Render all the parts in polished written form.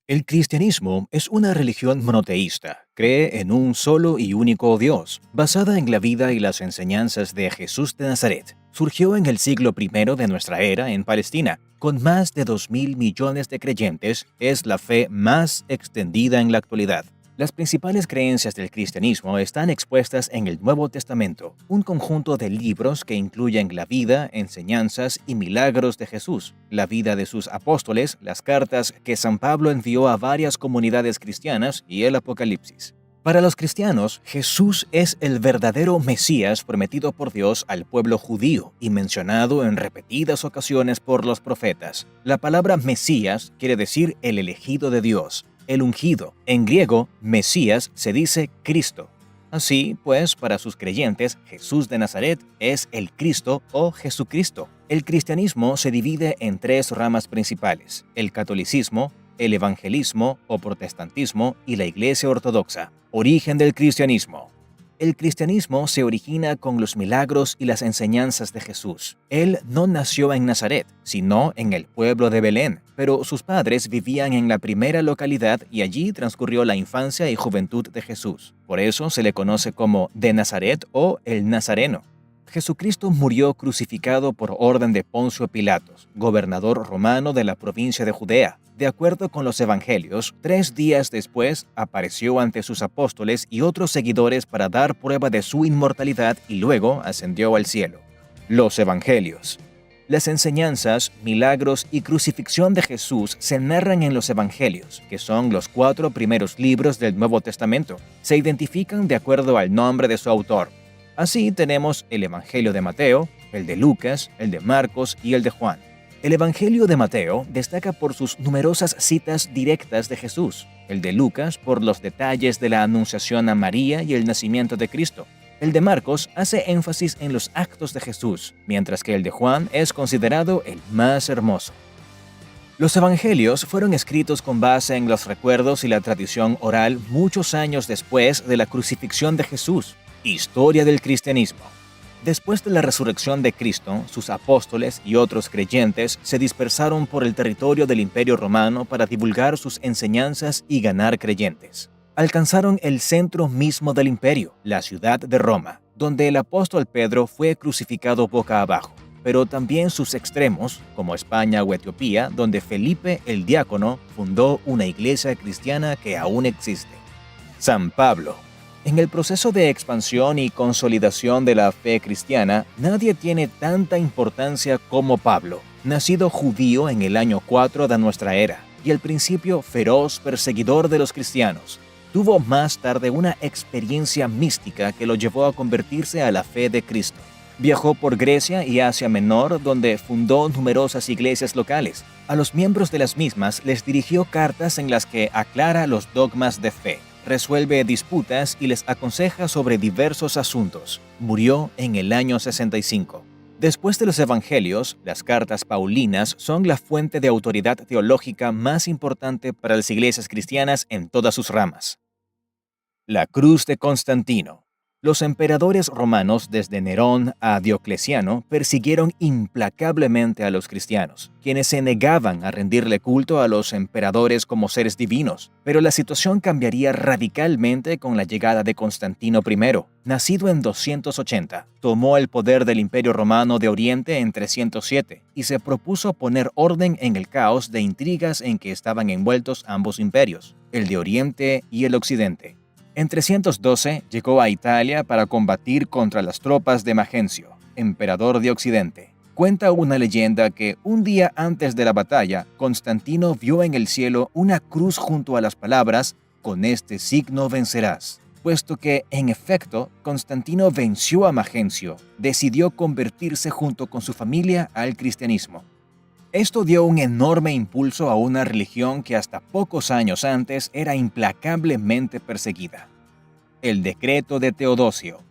El cristianismo es una religión monoteísta, cree en un solo y único Dios, basada en la vida y las enseñanzas de Jesús de Nazaret. Surgió en el siglo I de nuestra era en Palestina. Con más de 2.000 millones de creyentes, es la fe más extendida en la actualidad. Las principales creencias del cristianismo están expuestas en el Nuevo Testamento, un conjunto de libros que incluyen la vida, enseñanzas y milagros de Jesús, la vida de sus apóstoles, las cartas que San Pablo envió a varias comunidades cristianas y el Apocalipsis. Para los cristianos, Jesús es el verdadero Mesías prometido por Dios al pueblo judío y mencionado en repetidas ocasiones por los profetas. La palabra Mesías quiere decir el elegido de Dios, el ungido. En griego, Mesías se dice Cristo. Así pues, para sus creyentes, Jesús de Nazaret es el Cristo o Jesucristo. El cristianismo se divide en tres ramas principales: el catolicismo, el evangelismo o protestantismo y la Iglesia Ortodoxa. Origen del cristianismo. El cristianismo se origina con los milagros y las enseñanzas de Jesús. Él no nació en Nazaret, sino en el pueblo de Belén, pero sus padres vivían en la primera localidad y allí transcurrió la infancia y juventud de Jesús. Por eso se le conoce como de Nazaret o el Nazareno. Jesucristo murió crucificado por orden de Poncio Pilatos, gobernador romano de la provincia de Judea. De acuerdo con los evangelios, 3 días después apareció ante sus apóstoles y otros seguidores para dar prueba de su inmortalidad y luego ascendió al cielo. Los evangelios. Las enseñanzas, milagros y crucifixión de Jesús se narran en los evangelios, que son los 4 primeros libros del Nuevo Testamento. Se identifican de acuerdo al nombre de su autor. Así tenemos el Evangelio de Mateo, el de Lucas, el de Marcos y el de Juan. El Evangelio de Mateo destaca por sus numerosas citas directas de Jesús, el de Lucas por los detalles de la anunciación a María y el nacimiento de Cristo. El de Marcos hace énfasis en los actos de Jesús, mientras que el de Juan es considerado el más hermoso. Los evangelios fueron escritos con base en los recuerdos y la tradición oral muchos años después de la crucifixión de Jesús. Historia del cristianismo. Después de la resurrección de Cristo, sus apóstoles y otros creyentes se dispersaron por el territorio del Imperio Romano para divulgar sus enseñanzas y ganar creyentes. Alcanzaron el centro mismo del imperio, la ciudad de Roma, donde el apóstol Pedro fue crucificado boca abajo, pero también sus extremos, como España o Etiopía, donde Felipe el Diácono fundó una iglesia cristiana que aún existe. San Pablo. En el proceso de expansión y consolidación de la fe cristiana, nadie tiene tanta importancia como Pablo, nacido judío en el año 4 de nuestra era, y al principio feroz perseguidor de los cristianos. Tuvo más tarde una experiencia mística que lo llevó a convertirse a la fe de Cristo. Viajó por Grecia y Asia Menor, donde fundó numerosas iglesias locales. A los miembros de las mismas les dirigió cartas en las que aclara los dogmas de fe, resuelve disputas y les aconseja sobre diversos asuntos. Murió en el año 65. Después de los evangelios, las cartas paulinas son la fuente de autoridad teológica más importante para las iglesias cristianas en todas sus ramas. La cruz de Constantino. Los emperadores romanos, desde Nerón a Diocleciano, persiguieron implacablemente a los cristianos, quienes se negaban a rendirle culto a los emperadores como seres divinos. Pero la situación cambiaría radicalmente con la llegada de Constantino I. Nacido en 280, tomó el poder del Imperio Romano de Oriente en 307 y se propuso poner orden en el caos de intrigas en que estaban envueltos ambos imperios, el de Oriente y el Occidente. En 312 llegó a Italia para combatir contra las tropas de Magencio, emperador de Occidente. Cuenta una leyenda que un día antes de la batalla, Constantino vio en el cielo una cruz junto a las palabras «Con este signo vencerás». Puesto que, en efecto, Constantino venció a Magencio, decidió convertirse junto con su familia al cristianismo. Esto dio un enorme impulso a una religión que hasta pocos años antes era implacablemente perseguida. El decreto de Teodosio.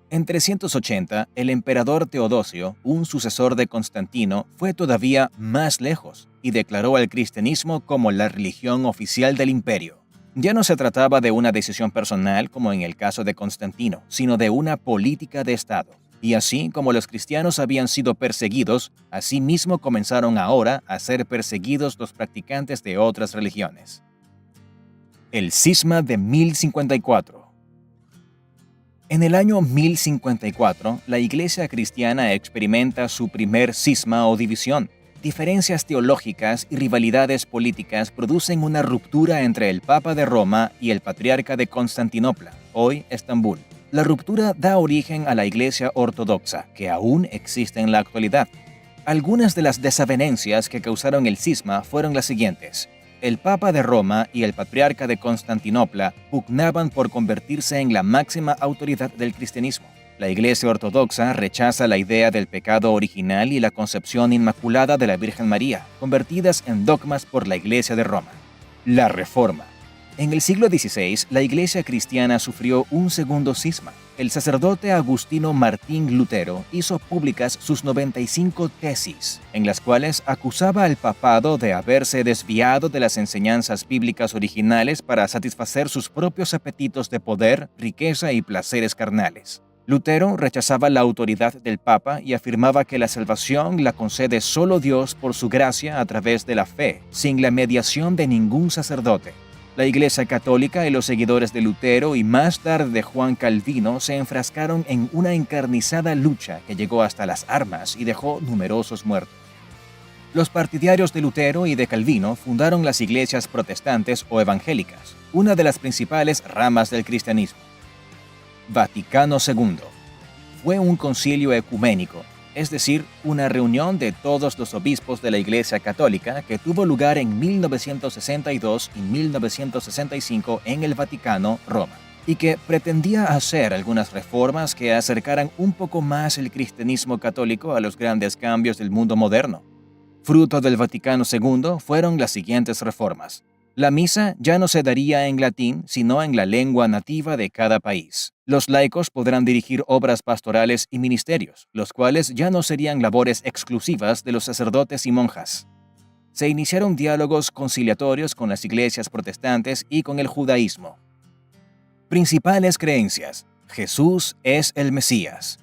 En 380, el emperador Teodosio, un sucesor de Constantino, fue todavía más lejos y declaró al cristianismo como la religión oficial del imperio. Ya no se trataba de una decisión personal como en el caso de Constantino, sino de una política de Estado. Y así como los cristianos habían sido perseguidos, asimismo comenzaron ahora a ser perseguidos los practicantes de otras religiones. El cisma de 1054. En el año 1054, la Iglesia cristiana experimenta su primer cisma o división. Diferencias teológicas y rivalidades políticas producen una ruptura entre el Papa de Roma y el Patriarca de Constantinopla, hoy Estambul. La ruptura da origen a la Iglesia ortodoxa, que aún existe en la actualidad. Algunas de las desavenencias que causaron el cisma fueron las siguientes. El Papa de Roma y el Patriarca de Constantinopla pugnaban por convertirse en la máxima autoridad del cristianismo. La Iglesia ortodoxa rechaza la idea del pecado original y la concepción inmaculada de la Virgen María, convertidas en dogmas por la Iglesia de Roma. La Reforma. En el siglo XVI, la Iglesia cristiana sufrió un segundo cisma. El sacerdote agustino Martín Lutero hizo públicas sus 95 tesis, en las cuales acusaba al papado de haberse desviado de las enseñanzas bíblicas originales para satisfacer sus propios apetitos de poder, riqueza y placeres carnales. Lutero rechazaba la autoridad del Papa y afirmaba que la salvación la concede solo Dios por su gracia a través de la fe, sin la mediación de ningún sacerdote. La Iglesia Católica y los seguidores de Lutero y más tarde de Juan Calvino se enfrascaron en una encarnizada lucha que llegó hasta las armas y dejó numerosos muertos. Los partidarios de Lutero y de Calvino fundaron las iglesias protestantes o evangélicas, una de las principales ramas del cristianismo. Vaticano II. Fue un concilio ecuménico, es decir, una reunión de todos los obispos de la Iglesia Católica que tuvo lugar en 1962 y 1965 en el Vaticano, Roma, y que pretendía hacer algunas reformas que acercaran un poco más el cristianismo católico a los grandes cambios del mundo moderno. Fruto del Vaticano II fueron las siguientes reformas. La misa ya no se daría en latín, sino en la lengua nativa de cada país. Los laicos podrán dirigir obras pastorales y ministerios, los cuales ya no serían labores exclusivas de los sacerdotes y monjas. Se iniciaron diálogos conciliatorios con las iglesias protestantes y con el judaísmo. Principales creencias. Jesús es el Mesías.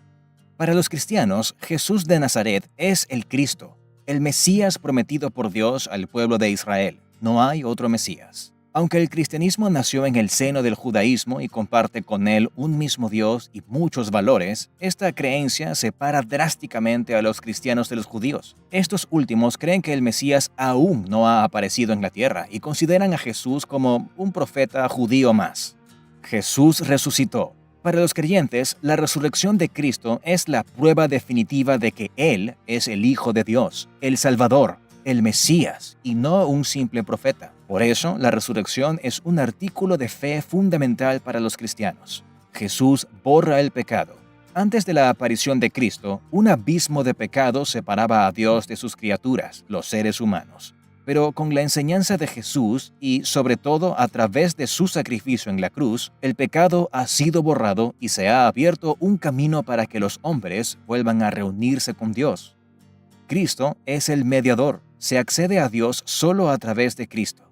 Para los cristianos, Jesús de Nazaret es el Cristo, el Mesías prometido por Dios al pueblo de Israel. No hay otro Mesías. Aunque el cristianismo nació en el seno del judaísmo y comparte con él un mismo Dios y muchos valores, esta creencia separa drásticamente a los cristianos de los judíos. Estos últimos creen que el Mesías aún no ha aparecido en la tierra y consideran a Jesús como un profeta judío más. Jesús resucitó. Para los creyentes, la resurrección de Cristo es la prueba definitiva de que Él es el Hijo de Dios, el Salvador, el Mesías, y no un simple profeta. Por eso, la resurrección es un artículo de fe fundamental para los cristianos. Jesús borra el pecado. Antes de la aparición de Cristo, un abismo de pecado separaba a Dios de sus criaturas, los seres humanos. Pero con la enseñanza de Jesús y, sobre todo, a través de su sacrificio en la cruz, el pecado ha sido borrado y se ha abierto un camino para que los hombres vuelvan a reunirse con Dios. Cristo es el mediador. Se accede a Dios solo a través de Cristo.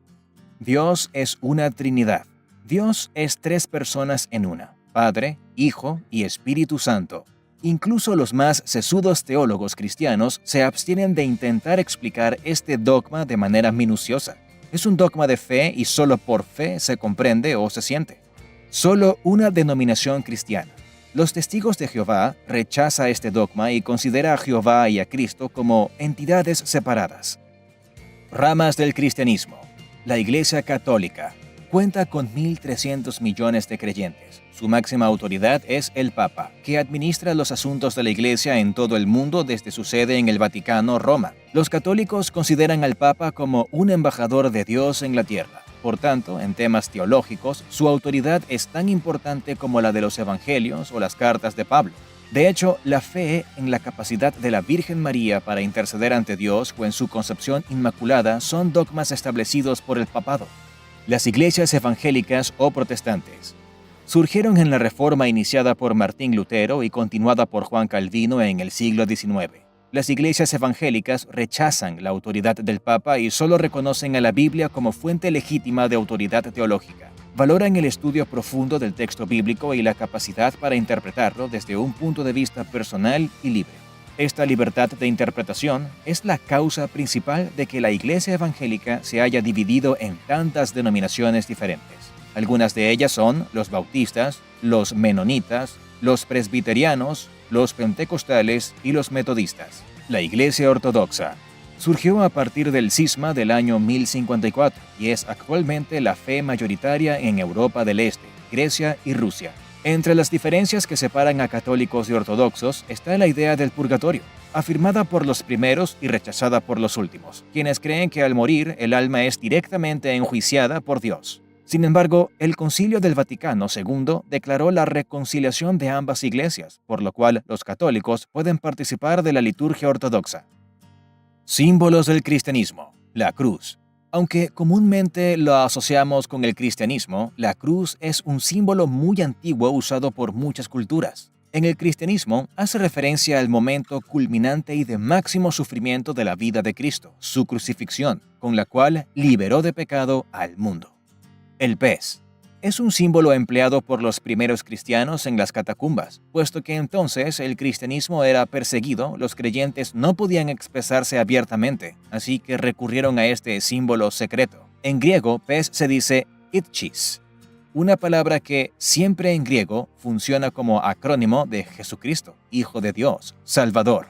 Dios es una Trinidad. Dios es tres personas en una: Padre, Hijo y Espíritu Santo. Incluso los más sesudos teólogos cristianos se abstienen de intentar explicar este dogma de manera minuciosa. Es un dogma de fe y solo por fe se comprende o se siente. Solo una denominación cristiana, los Testigos de Jehová, rechaza este dogma y considera a Jehová y a Cristo como entidades separadas. Ramas del cristianismo. La Iglesia Católica cuenta con 1.300 millones de creyentes. Su máxima autoridad es el Papa, que administra los asuntos de la Iglesia en todo el mundo desde su sede en el Vaticano, Roma. Los católicos consideran al Papa como un embajador de Dios en la tierra. Por tanto, en temas teológicos, su autoridad es tan importante como la de los evangelios o las cartas de Pablo. De hecho, la fe en la capacidad de la Virgen María para interceder ante Dios o en su concepción inmaculada son dogmas establecidos por el papado. Las iglesias evangélicas o protestantes surgieron en la reforma iniciada por Martín Lutero y continuada por Juan Calvino en el siglo XIX. Las iglesias evangélicas rechazan la autoridad del Papa y solo reconocen a la Biblia como fuente legítima de autoridad teológica. Valoran el estudio profundo del texto bíblico y la capacidad para interpretarlo desde un punto de vista personal y libre. Esta libertad de interpretación es la causa principal de que la iglesia evangélica se haya dividido en tantas denominaciones diferentes. Algunas de ellas son los bautistas, los menonitas, los presbiterianos, los pentecostales y los metodistas. La Iglesia Ortodoxa surgió a partir del cisma del año 1054 y es actualmente la fe mayoritaria en Europa del Este, Grecia y Rusia. Entre las diferencias que separan a católicos y ortodoxos está la idea del purgatorio, afirmada por los primeros y rechazada por los últimos, quienes creen que al morir el alma es directamente enjuiciada por Dios. Sin embargo, el Concilio del Vaticano II declaró la reconciliación de ambas iglesias, por lo cual los católicos pueden participar de la liturgia ortodoxa. Símbolos del cristianismo. La cruz. Aunque comúnmente lo asociamos con el cristianismo, la cruz es un símbolo muy antiguo usado por muchas culturas. En el cristianismo hace referencia al momento culminante y de máximo sufrimiento de la vida de Cristo, su crucifixión, con la cual liberó de pecado al mundo. El pez. Es un símbolo empleado por los primeros cristianos en las catacumbas, puesto que entonces el cristianismo era perseguido, los creyentes no podían expresarse abiertamente, así que recurrieron a este símbolo secreto. En griego, pez se dice itchis, una palabra que siempre en griego funciona como acrónimo de Jesucristo, Hijo de Dios, Salvador.